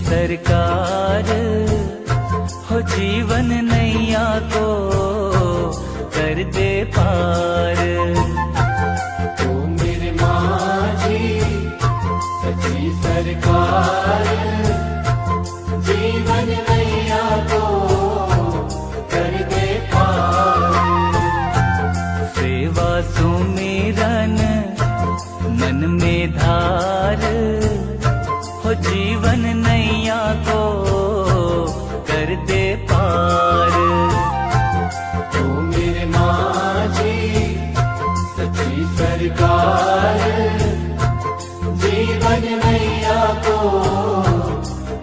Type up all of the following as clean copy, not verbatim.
सरकार हो जीवन नैया को कर दे पार। ओ मेरे माझी सच्ची सरकार जीवन नैया को कर दे पार। सेवा सुमिरन मन में धार हो जीवन नैया को कर दे पार। ओ मेरे माझी सच्ची सरकार जीवन नैया को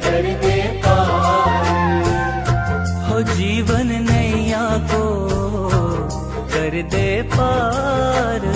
कर दे पार। हो जीवन नैया को कर दे पार।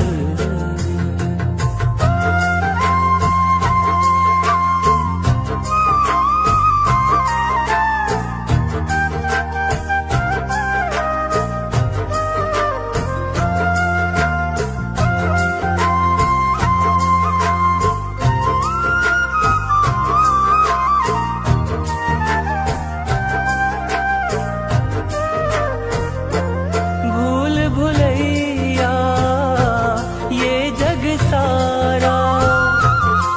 सारा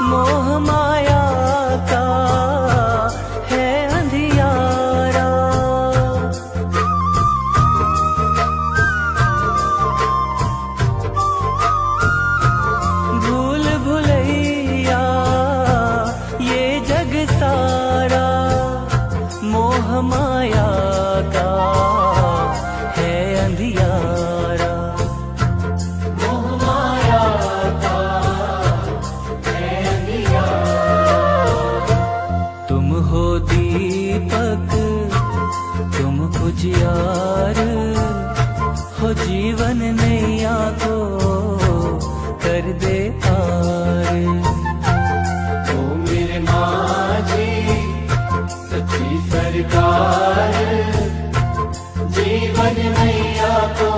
मोह माया का है अंधियारा। भूल भुलैया ये जग सारा मोह माया का है अंधियारा। हो दीपक तुम उजियार हो जीवन नैया को कर दे पार। ओ मेरे माझी सच्ची सरकार जीवन नैया को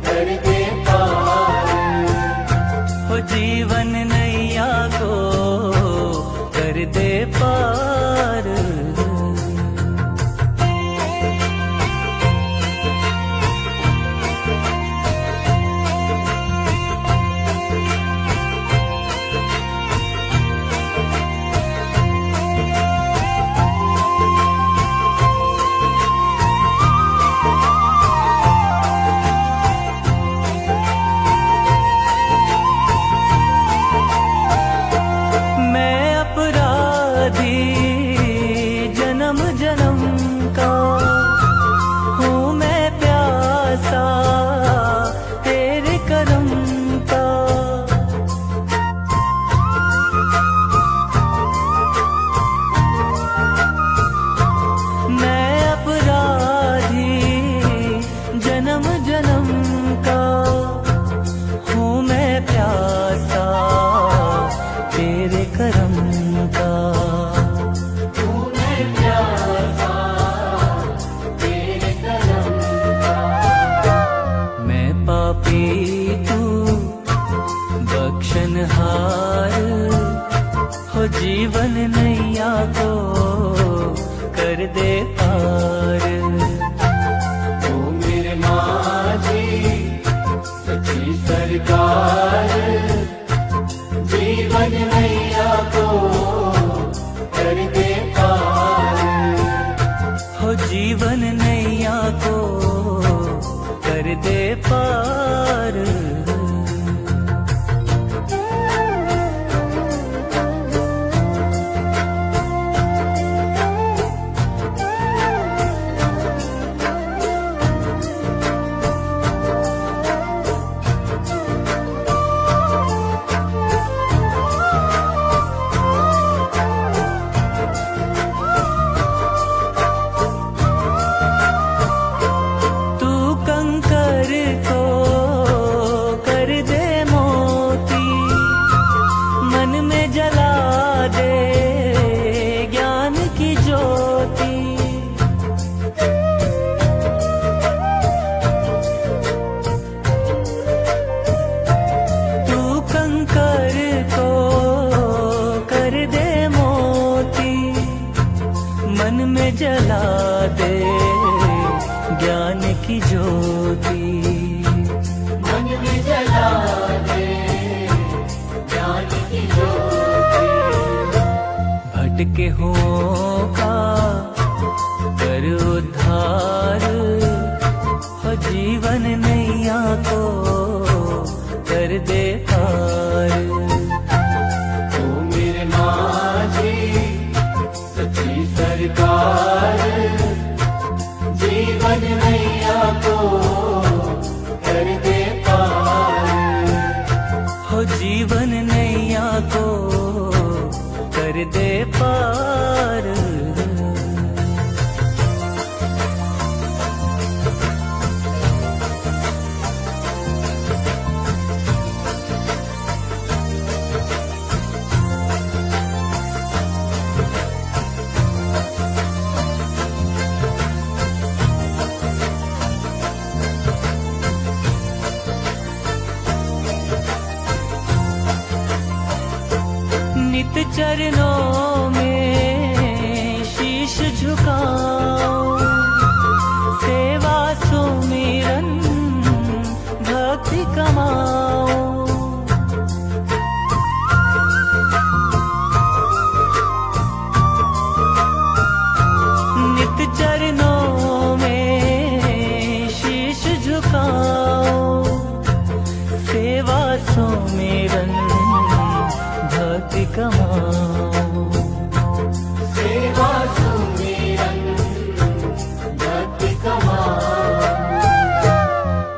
कर दे पार। हो जीवन नैया को कर दे पार। जन्म जन्म का हूँ मैं प्यासा तेरे करम का। मैं अपराधी जन्म जन्म का हूँ मैं प्यासा तेरे करम का। तू बख्शनहार हो जीवन नैया को कर दे पार। ओ मेरे माझी सच्ची सरकार जीवन नैया को कर दे पार। हो जीवन नैया को कर दे पार। तू कंकर को जला दे ज्ञान की ज्योति, मन में जला दे ज्ञान की ज्योति। भटके हुओं का कर उद्धार, हो जीवन नैया को कर दे पार। तू मेरे माझी सच्ची सरकार, जीवन नैया को कर दे पार। हो जीवन नैया को कर दे पार। नित चरणों में शीश झुकाओ, सेवा सुमिरन भक्ति कमाओ। नित चरणों में शीश झुकाओ, सेवा सुमिरन भक्ति कमाओ। सेवा सुमिरन भक्ति कमाओ।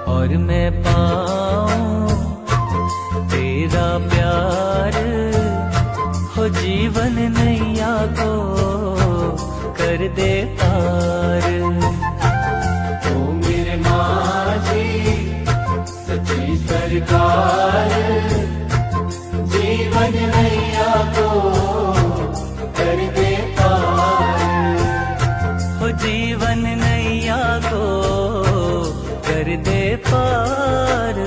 और मैं पाऊं तेरा प्यार, हो जीवन नैया को कर दे पार। तू मेरे माझी सच्ची सरकार, जीवन नैया को कर दे पार। हो जीवन नैया को कर दे पार।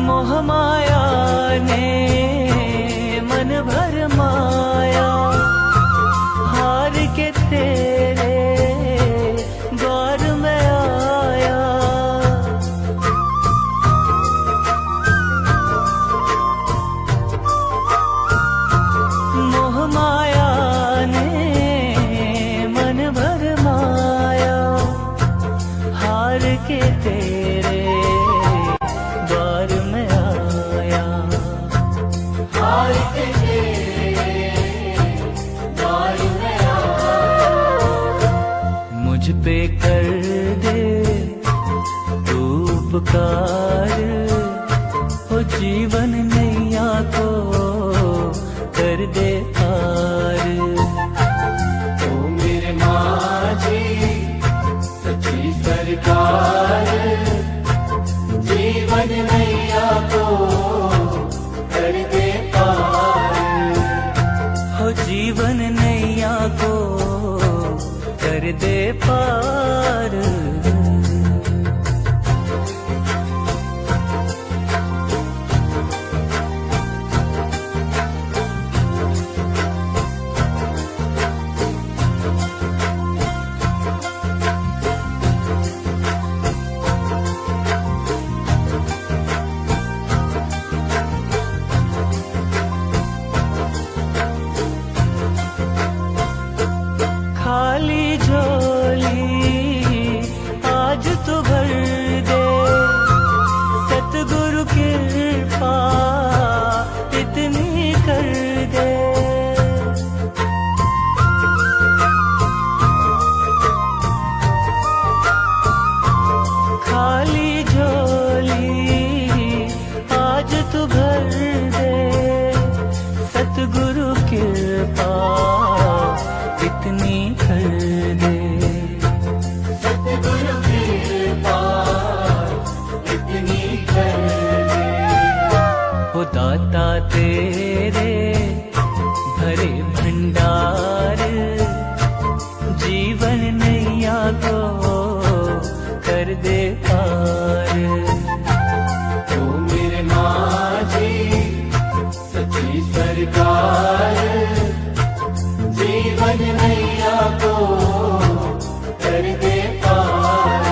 मोह माया ने मन भर माया, हार के तेरे द्वार में आया। मोह माया ने मन भर माया, हार के तेरे द्वार में आया। हार के तेरे द्वार में आया। मुझ पे कर दे तू उपकार, हो जीवन नैया को कर दे पार। तू मेरे माझी सच्ची सरकार, जीवन नैया को कर दे पार। हो जीवन नैया को कर दे पार। खाली झोली सरकार जीवन नैया को कर दे पार।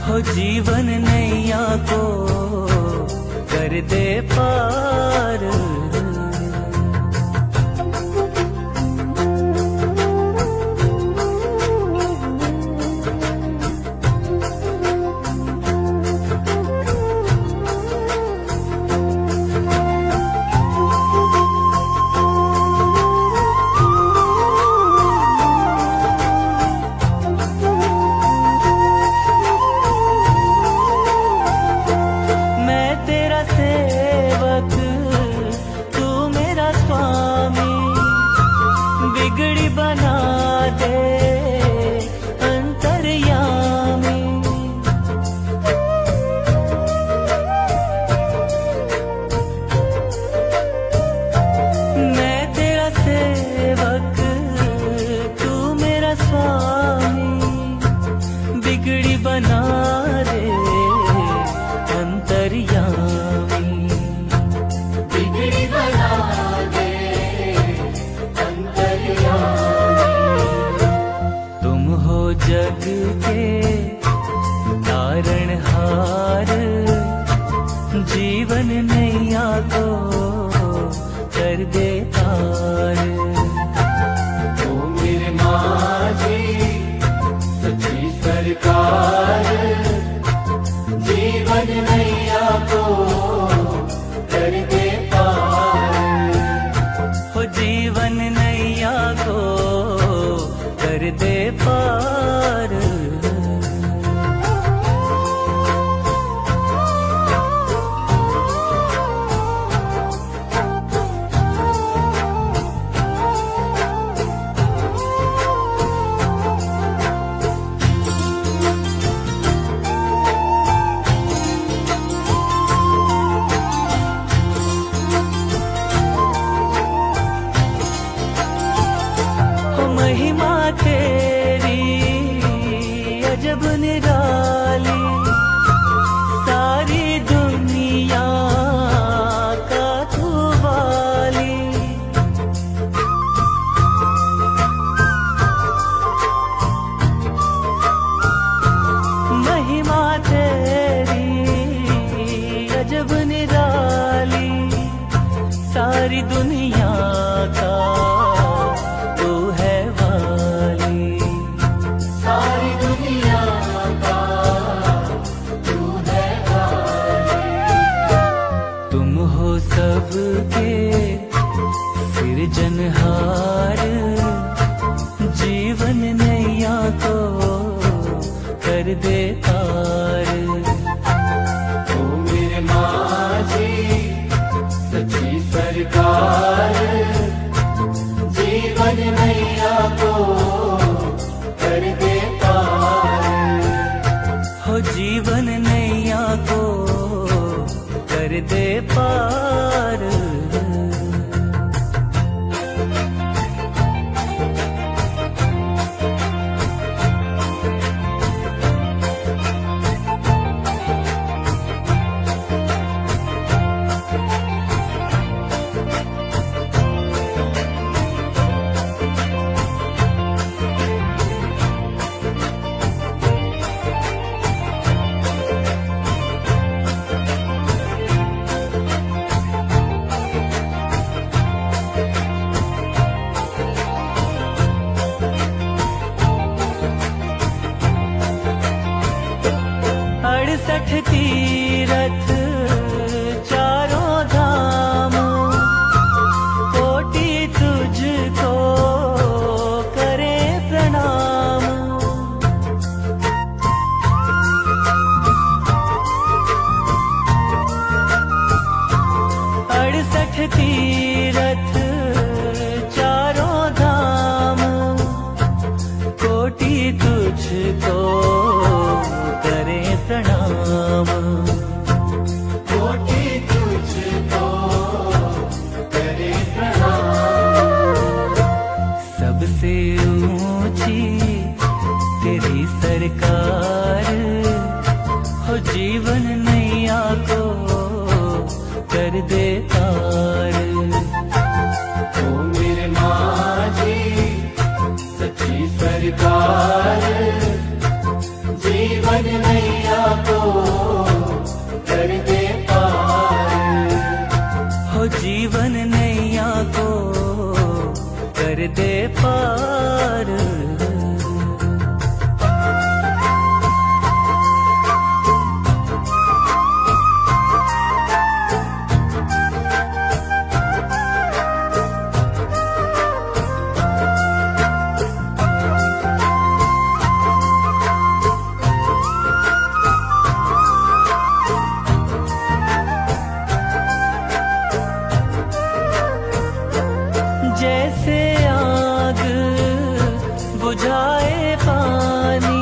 हो जीवन नैया को कर दे पार। सेवक तू मेरा स्वामी, बिगड़ी बना दे अंतर्यामी। मैं तेरा सेवक तू मेरा स्वामी, बिगड़ी बना दे अंतर्यामी। जग के तारणहार, जीवन नैया को कर दे पार। ओ मेरे माझी सच्ची सरकार जीवन नैया को कर दे पार। हो जीवन नैया को कर दे पार। महिमा तेरी अजब निराली, सारी दुनिया का तू वाली। महिमा तेरी अजब निराली, सारी दुनिया का सबके सृजनहार, जीवन नैया को कर दे पार। ओ मेरे माझी सच्ची सरकार जीवन नैया को कर दे पार। हो जीवन नैया को कर दे पार। तीरथ चारों धाम, कोटि तुझको करे प्रणाम। 68 तीरथ चारों धाम, कोटि तुझको करे प्रणाम। कोटि तुझको करे प्रणाम। सबसे ऊंची तेरी सरकार, हो जीवन नैया को कर दे पार। कर दे पार। जैसे आग बुझाए पानी,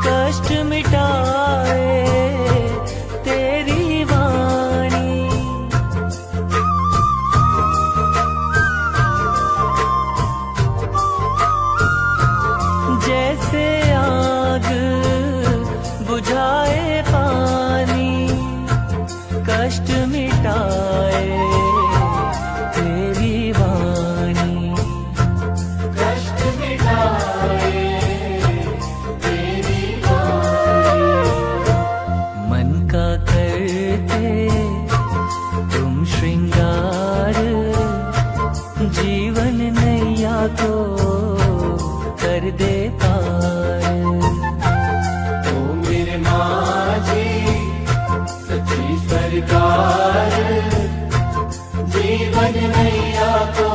कष्ट मिटाए तेरी वाणी। जैसे आग बुझाए पानी, कष्ट मिटाए जीवन नैया को कर दे पार। ओ मेरे माझी सच्ची सरकार, जीवन नैया को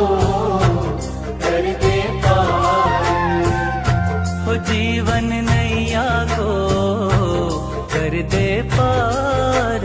कर दे पार। हो जीवन नैया को कर दे पार।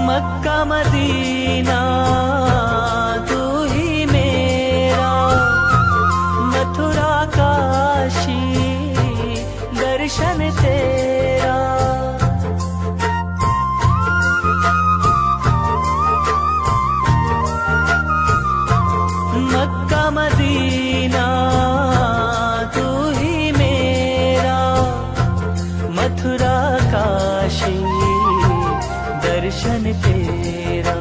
मक्का मदीना तू ही मेरा, मथुरा काशी दर्शन तेरा। मक्का मदीना तू ही मेरा, मथुरा काशी दर्शन तेरा।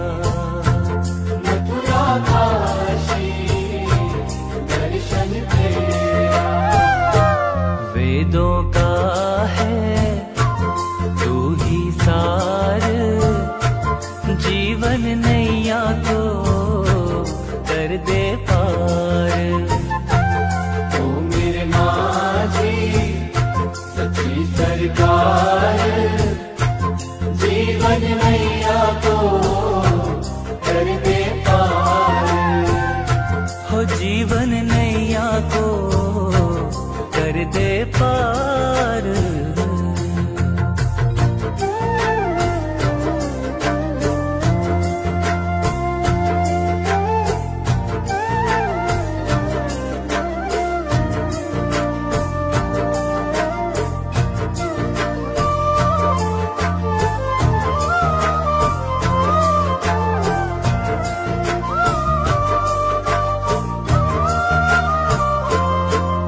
मथुरा काशी दर्शन तेरा। वेदों का है तू ही सार, जीवन नैया को कर दे पार। ओ मेरे माझी सच्ची सरकार, जीवन नैया को कर दे पार। हो जीवन नैया को कर दे पार।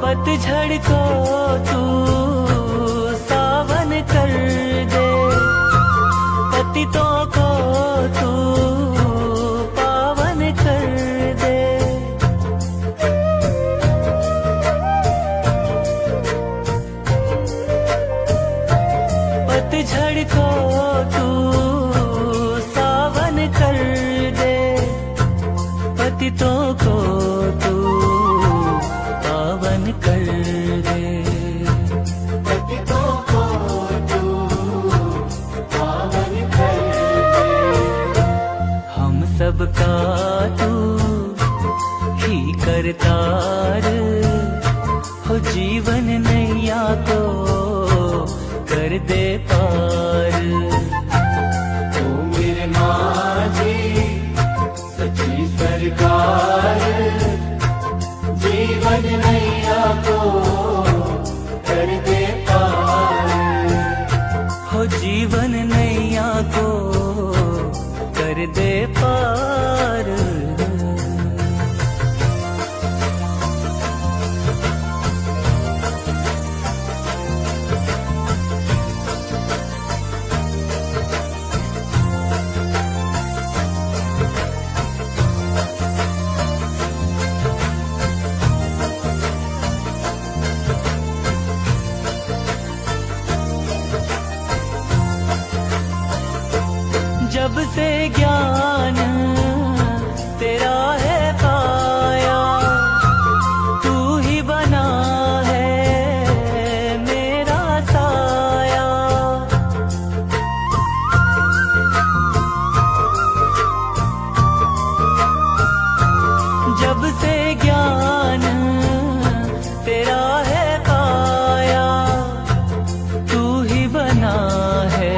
पतझड़ को तू सावन कर दे, पतितों को तू पावन कर दे। पतझड़ को तू सावन कर दे, पतितों को तू पावन कर दे। पतितों को तू पावन कर दे। हम सबका तू ही करतार, हो जीवन नैया को कर दे पार। ओ मेरे माझी सच्ची सरकार, जीवन नैया को कर दे पार। हो जीवन नैया को कर दे पार। से ज्ञान तेरा है पाया, तू ही बना है मेरा साया। जब से ज्ञान तेरा है पाया, तू ही बना है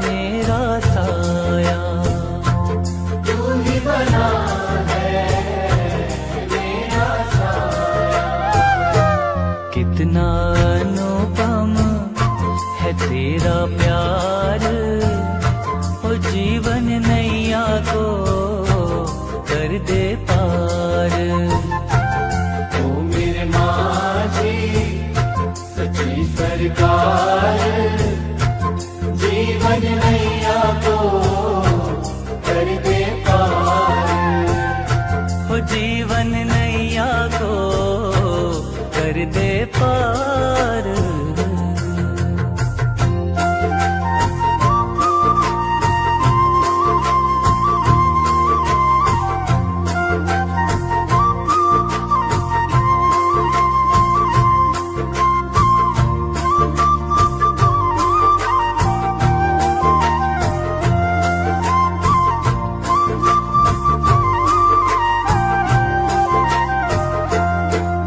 मेरा साया। तू ही बना है मेरा साया। कितना अनुपम है तेरा प्यार, ओ जीवन नैया को कर दे पार। ओ मेरे माझी सच्ची सरकार, जीवन नैया को कर दे पार। ओ जीवन नैया को कर दे पार।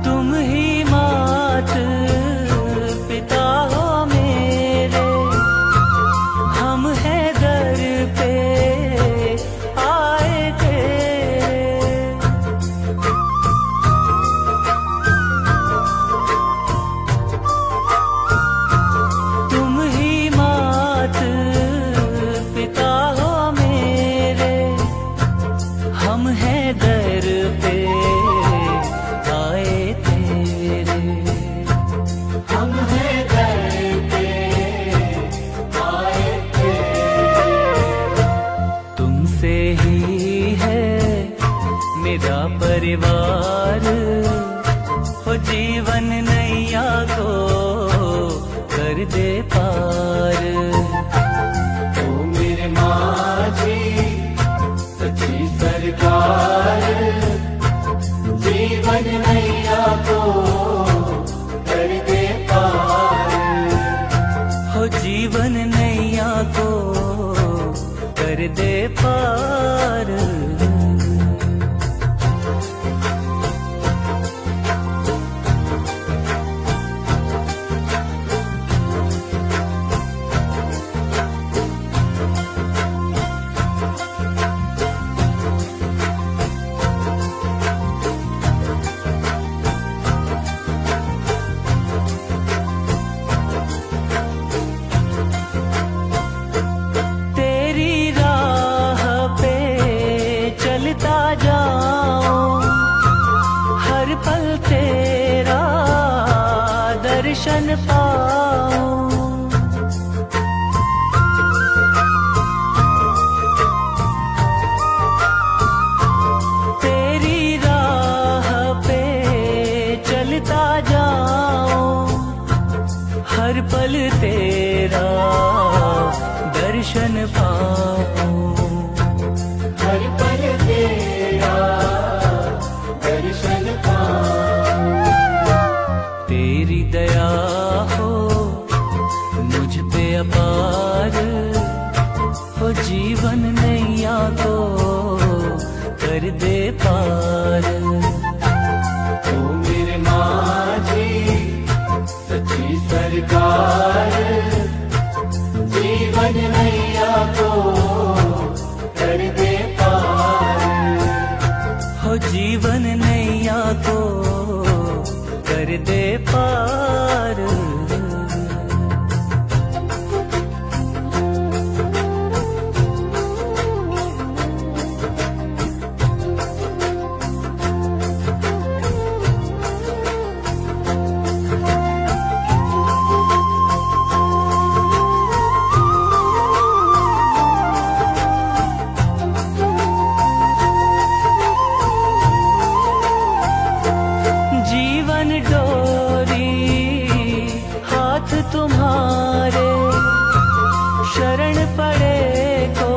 तुम ही मात पिता हो मेरे, हम हैं दर पे आए तेरे। तुम ही मात पिता हो मेरे, हम हैं दर पे आए तेरे। हम हैं दर पे आए तेरे। तुमसे ही है मेरा परिवार, हो जीवन नैया को कर दे पार। ओ मेरे माझी सच्ची सरकार, जीवन नैया को कर दे पार। हो जीवन नैया को कर दे पार। तेरी राह पे चलता जाऊं, हर पल तेरा दर्शन पाऊं। तेरी राह पे चलता जाऊं, हर पल तेरा दर्शन पाऊं। हर पल तेरा दर्शन पाऊं। तेरी दया हो मुझ पे अपार, हो जीवन नैया को कर दे पार। ओ मेरे माझी सच्ची सरकार, जीवन नैया को कर दे पार। हो जीवन नैया को कर दे पार। तुम्हारे शरण पड़े को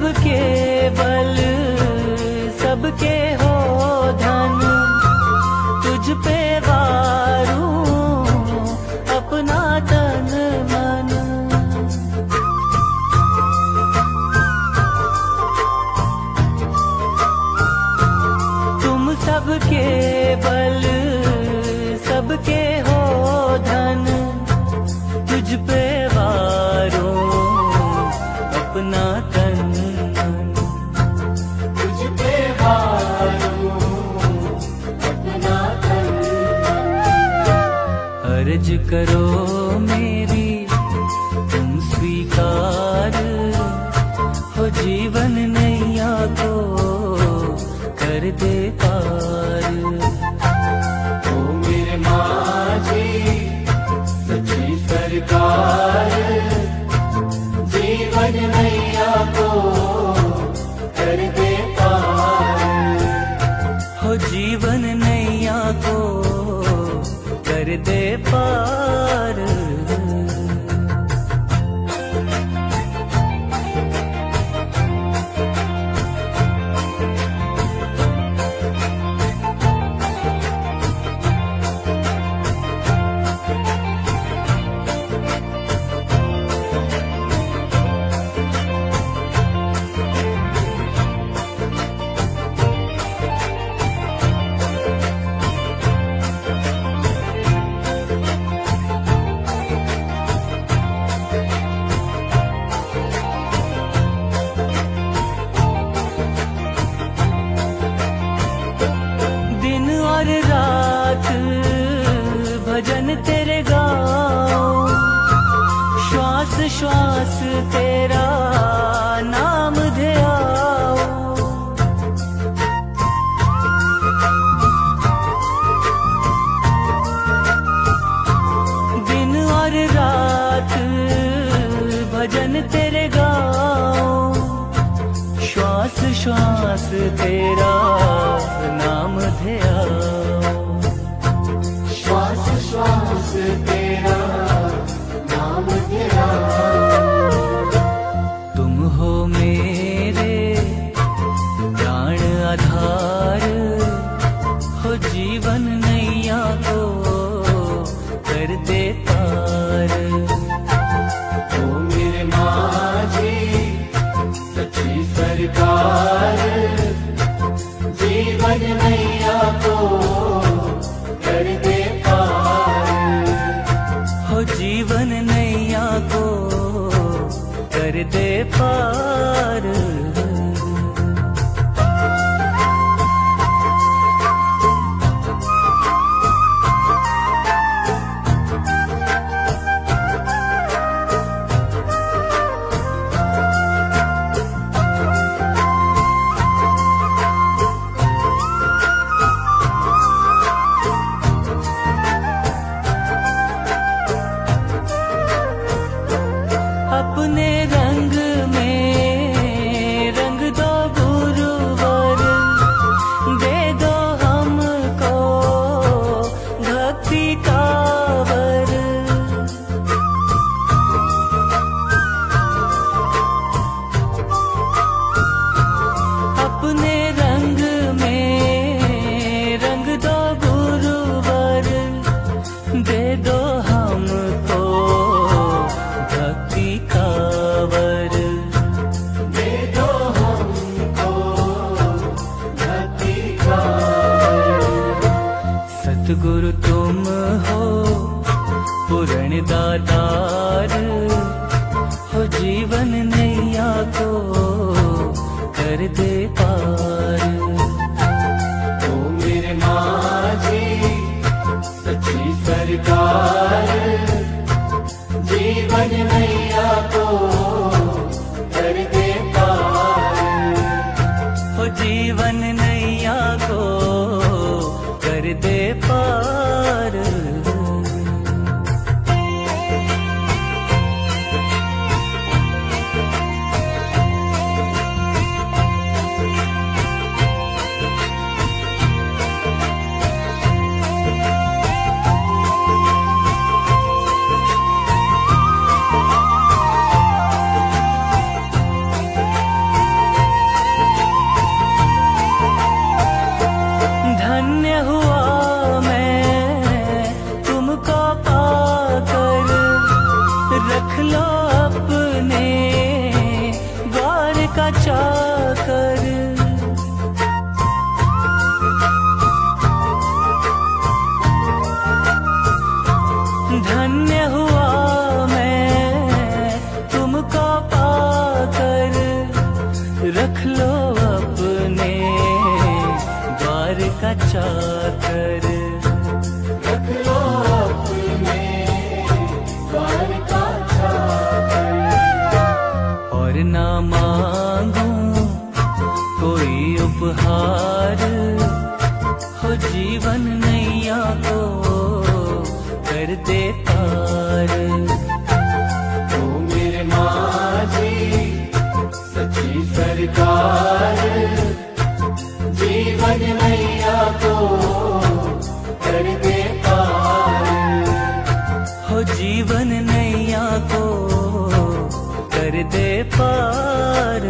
सबके बल सबके हो धन, तुझ पे वारूं अपना तन मन। तुम सबके बल सबके हो धन, तुझ पे वारूं अपना तन मन। तुझ पे वारूं अपना तन मन। अर्ज करो मेरी तुम स्वीकार, हो जीवन नैया को कर दे पार। ओ मेरे माझी सच्ची सरकार, जीवन नैया को कर दे पार। हो जीवन नैया को कर दे पार। दिन और रात भजन तेरे गाओ, श्वास श्वास तेरा नाम ध्याओ। दिन और रात भजन तेरे गाओ, श्वास श्वास तेरा नाम ध्याओ। श्वास श्वास तेरा नाम तेरा। तुम हो मेरे प्राण आधार, हो जीवन नैया को कर दे पार। ओ मेरे माझी सच्ची सरकार, जीवन नैया को कर दे पार। हो जीवन नैया को कर दे पार। अपने रंग में रंग दो गुरुवर, दे दो हमको भक्ति का वर। अपने रंग में रंग दो गुरुवर, दे दो हमको भक्ति का वर। दे दो हमको भक्ति का वर। सतगुरु तुम हो पूर्ण दातार, हो जीवन नैया को कर दे पार। ओ मेरे माझी सच्ची सरकार, जीवन नैया को कर दे पार। हो जीवन नैया को कर दे पार। धन्य हुआ मैं तुमको पाकर, रख लो अपने द्वार का चाकर। रख लो अपने द्वार का चाकर। और ना मांगूं कोई उपहार, हो जीवन नैया को कर दे पार। ओ मेरे माझी सच्ची सरकार, जीवन नैया को कर दे पार। हो जीवन नैया को कर दे पार।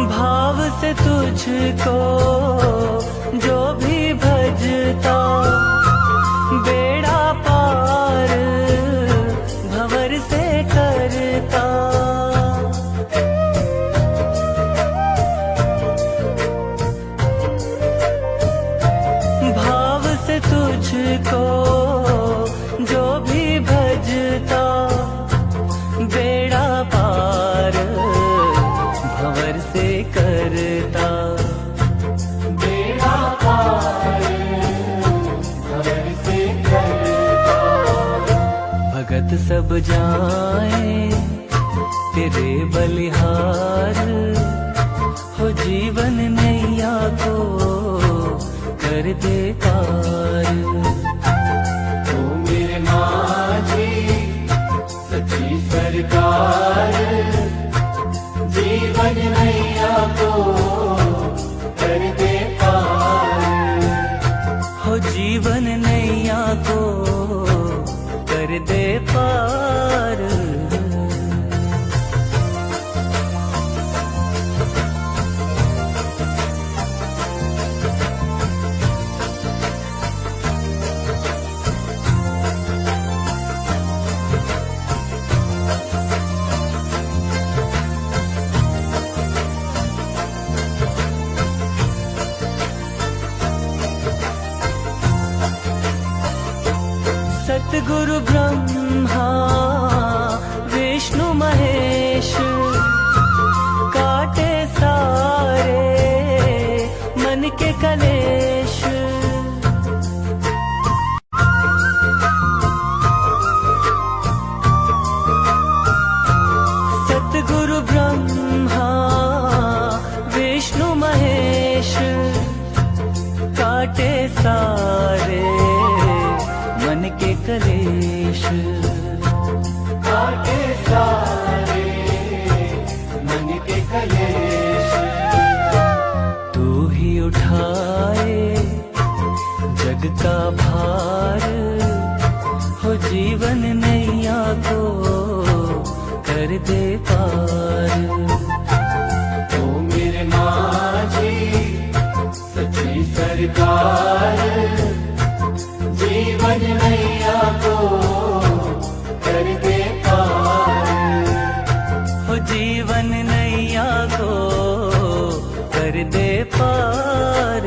भाव से तुझको जो भी भजता, बेड़ा पार भंवर से करता। भाव से तुझको जो भी भजता, बेड़ा पार भंवर से करता। बेड़ा पार भंवर से करता। भगत सब जाए तेरे बलिहार, हो जीवन नैया को कर दे पार। ओ मेरे माझी सच्ची सरकार, जीवन नैया को कर दे पार। हो जीवन नैया को कर दे पार। सतगुरु ब्रह्मा विष्णु महेश, काटे सारे मन के कलेश। सतगुरु ब्रह्मा विष्णु महेश, काटे सारे मन के कलेश। काटे सारे मन के कलेश। तू ही उठाए जग का भार, हो जीवन नैया को कर दे पार। ओ मेरे माझी सच्ची सरकार, जीवन नैया को कर दे पार। हो जीवन नैया को कर दे पार।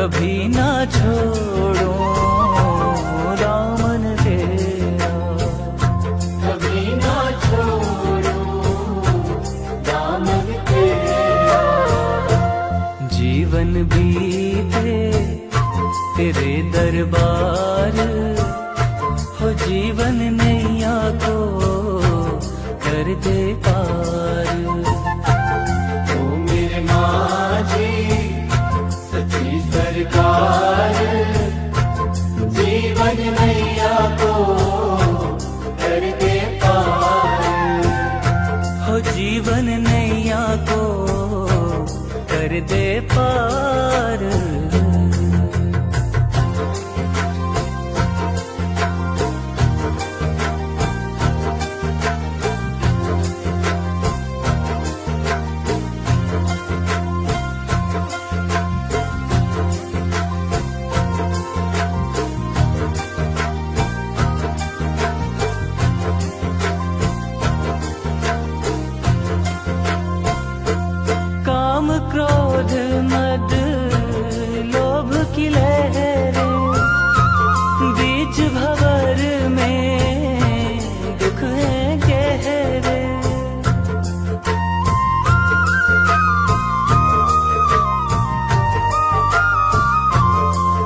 कभी ना छोड़ूं दामन तेरा, कभी ना छोड़ूं दामन तेरा। जीवन बीते तेरे दरबार, हो जीवन नैया को कर दे पार। ओ मेरे माझी सच्ची सरकार, जीवन नैया को कर दे पार। हो जीवन नैया को कर दे पार। काम क्रोध मद लोभ की लहरें, बीच भंवर में दुख है गहरे।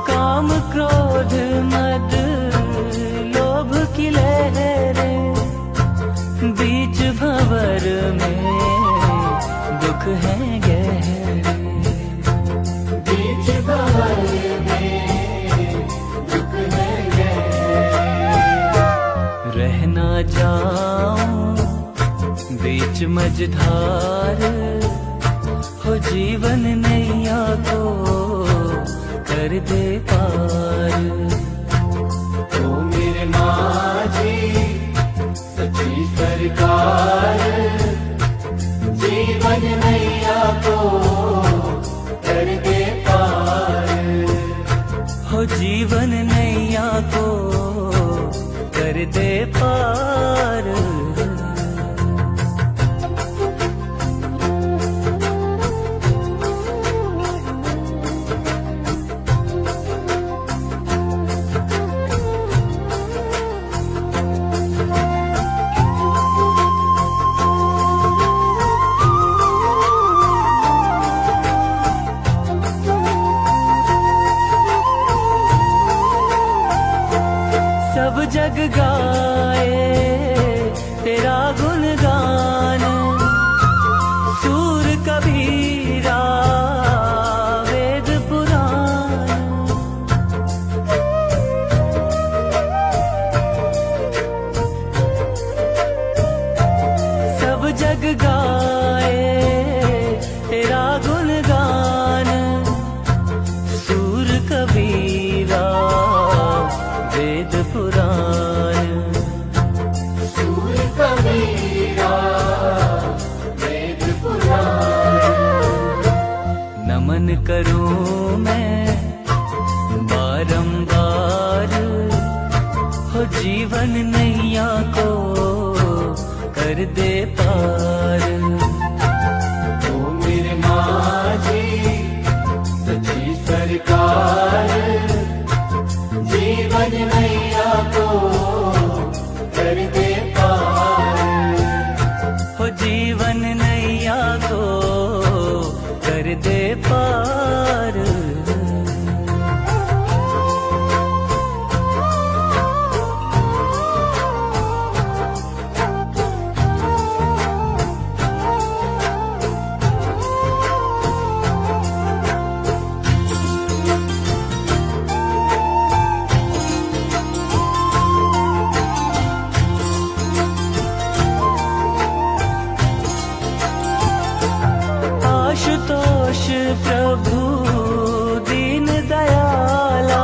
काम क्रोध मद लोभ की लहरें, बीच भंवर में दुख है गहरे। बीच भंवर में दुख है गहरे। रह ना जाऊं बीच मझधार, हो जीवन नैया को कर दे पार। ओ मेरे माझी सच्ची सरकार, जीवन नैया को कर दे पार। हो जीवन नैया को कर दे पार। सब जग गाए तेरा गुणगान, सूर कबीरा वेद पुराण। सब जग गाए तेरा गुणगान, सूर कबीरा वेद पुराण। सूर कबीरा वेद पुराण। नमन करूं मैं बारंबार, हो जीवन नैया को कर दे पार। ओ मेरे माझी सच्ची सरकार, जीवन नैया को कर दे पार। हो जीवन नैया को कर दे पार। आशुतोष प्रभु दीन दयाला,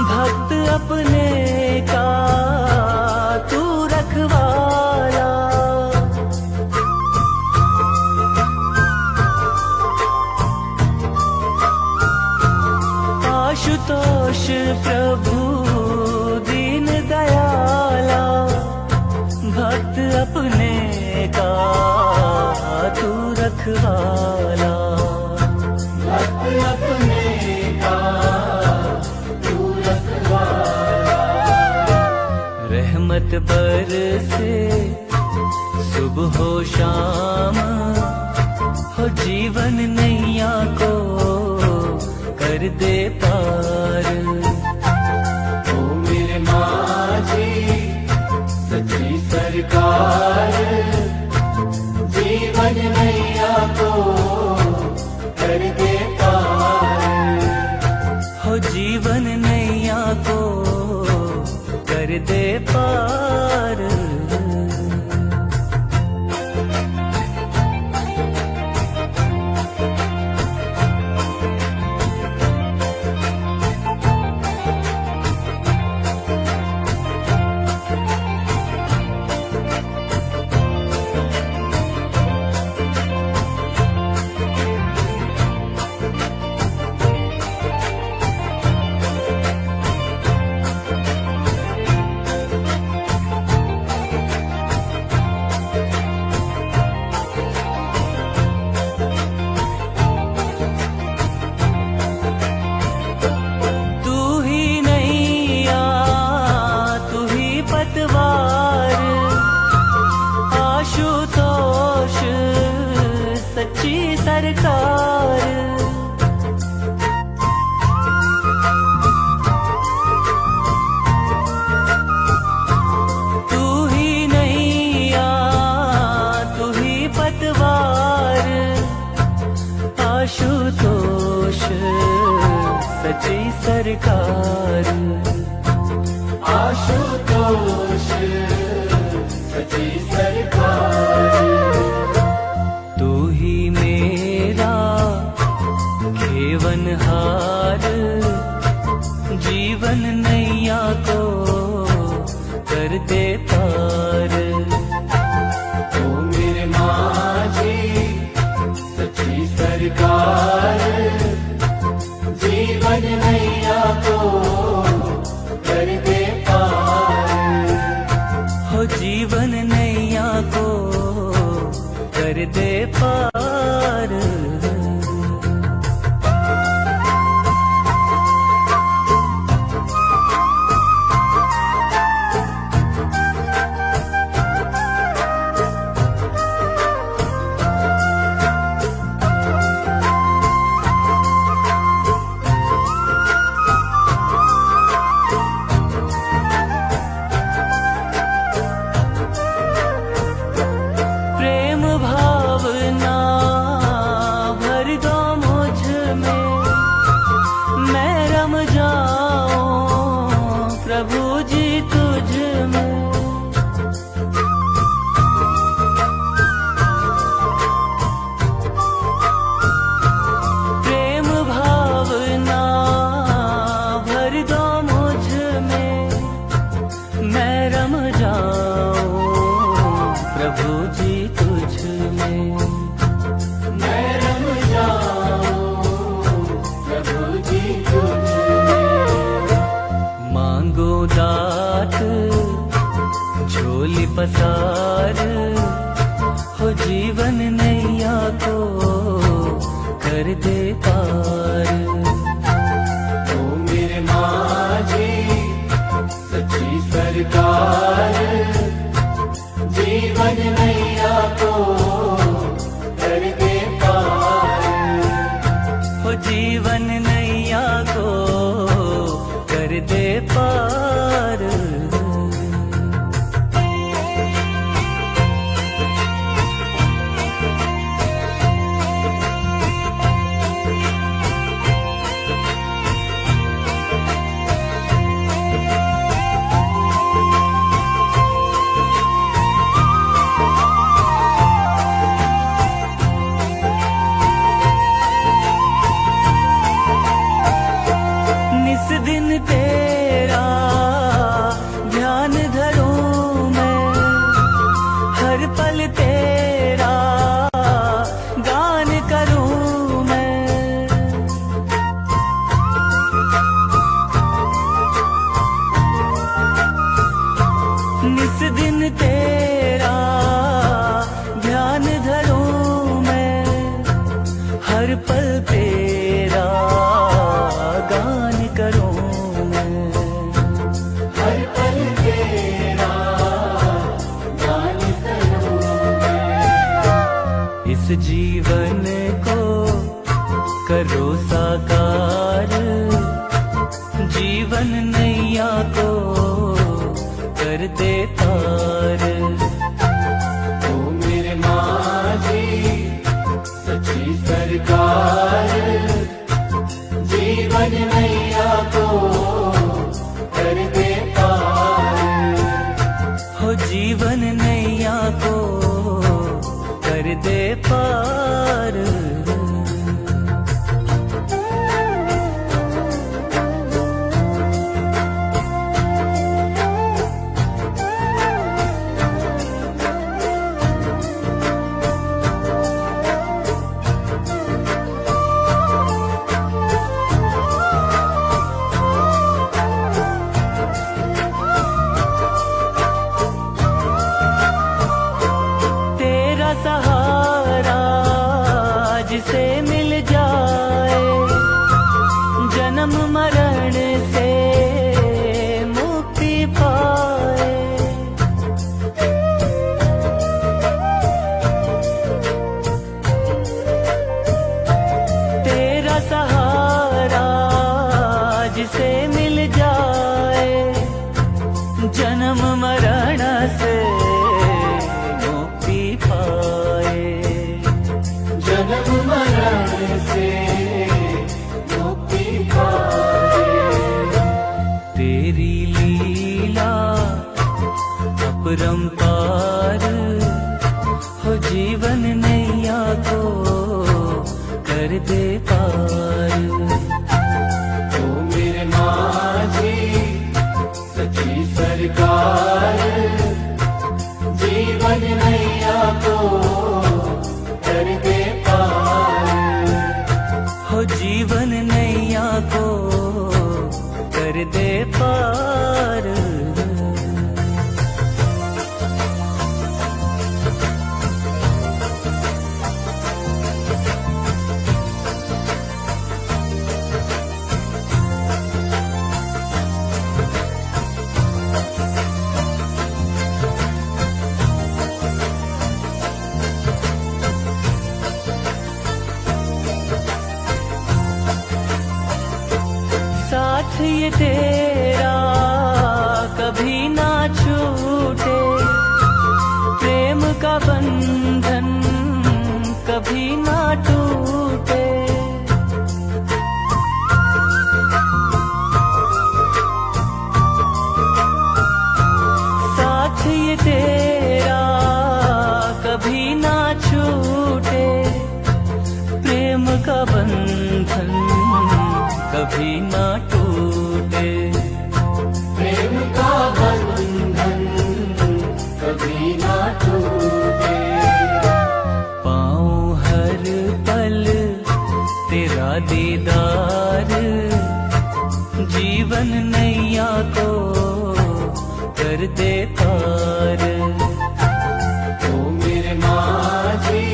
भक्त अपने का तू रखवाला। आशुतोष प्रभु दीन दयाला, भक्त अपने का तू रखवाला। भक्त अपने अमृत बरसे सुबह हो शाम, हो जीवन नैया को कर दे पार। ओ मेरे माझी सच्ची सरकार, जीवन नैया को कर दे पार। हो जीवन नैया को कर दे पार। आशुतोष सच्ची सरकार, तू ही नैया तू ही पतवार। आशुतोष सच्ची सरकार, आशुतोष सच्ची सरकार। तू ही मेरा खेवनहार, जीवन नैया को कर दे पार। ओ मेरे माझी सच्ची सरकार, जीवन नैया को कर दे पार। हो जीवन नैया को कर दे पार। प्रेम भावना भर दो मुझ में, मैं रम जाऊं प्रभु जी तुझ में। प्रेम भावना भर दो मुझ में, मैं रम जाऊं प्रभु जी तुझ में। मैं रम जाऊं प्रभु जी तुझ में। मांगो दात झोली पसार, हो जीवन नैया को कर दे पार। ओ मेरे माझी सच्ची सरकार, जीवन नैया को कर दे पार। हो जीवन नैया को कर दे पार। निस दिन तेरा ध्यान धरूं मैं, हर पल तेरा गान करूं मैं। निस दिन तेरा ध्यान धरूं मैं, हर पल तेरा गान करूं मैं। हर पल तेरा जीवन नैया को कर दे पार। ओ मेरे माझी सच्ची सरकार, जीवन नैया को कर दे पार। हो जीवन नैया को कर दे पार। सहारा जिसे मिल जाए, जन्म मरण से मुक्ति पाए। तेरा सहारा जिसे मिल जाए, जन्म मरण से जन्म मरण से मुक्ति पाए। तेरी लीला अपरंपार, हो जीवन नैया को कर दे पार। ओ मेरे माझी सच्ची सरकार, जीवन नैया को कर दे पार। हो जीवन नैया को कर दे पार। साथ ये तेरा कभी ना छूटे, प्रेम का बंधन कभी ना टूटे। साथ ये तेरा कभी ना छूटे, प्रेम का बंधन कभी ना टूटे। प्रेम का बंधन कभी ना टूटे। पाऊं हर पल तेरा दीदार, जीवन नैया को कर दे पार। ओ मेरे माझी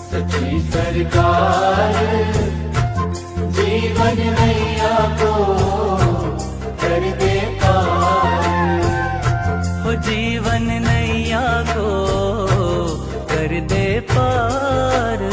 सच्ची सरकार, जीवन नैया को कर दे पार। हो जीवन नैया को कर दे पार।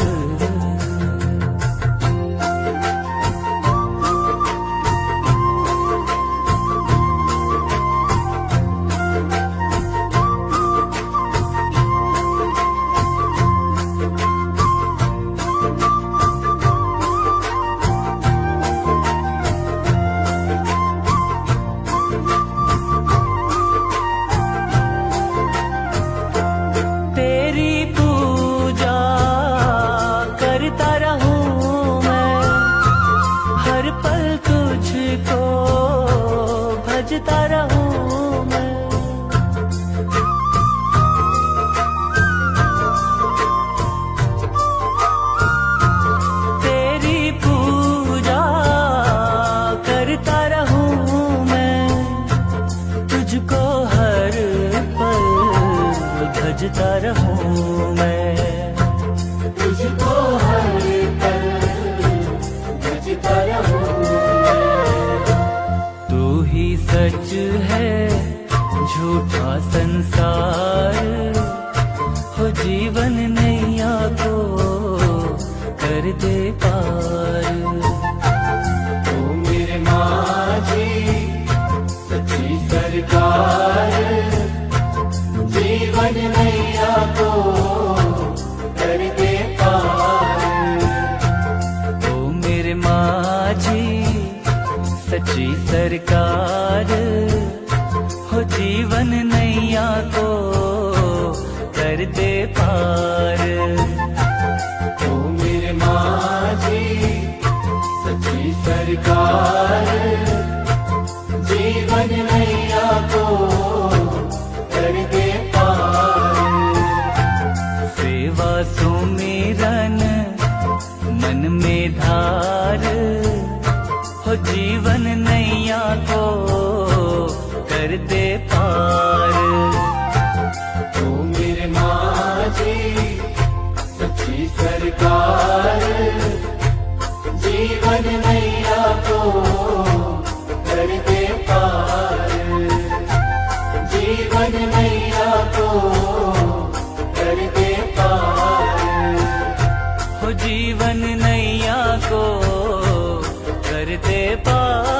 भजता रहूं मैं। तेरी पूजा करता रहूं मैं, तुझको हर पल भजता रहूं मैं। तुझको हर पल भजता रहूं मैं। तू ही सच है झूठा संसार, हो जीवन नैया को कर दे पार। तू मेरे माझी सच्ची सरकार हो जीवन नैया को कर दे पार। ओ मेरे माझी सच्ची सरकार जीवन नैया को कर दे पार। सेवा सुमिरन मन में धार हो जीवन नैया को कर दे पार। ओ मेरे माझी सच्ची सरकार जीवन नैया को कर दे पार। जीवन नैया को कर दे पार। हो जीवन नैया को कर दे पार।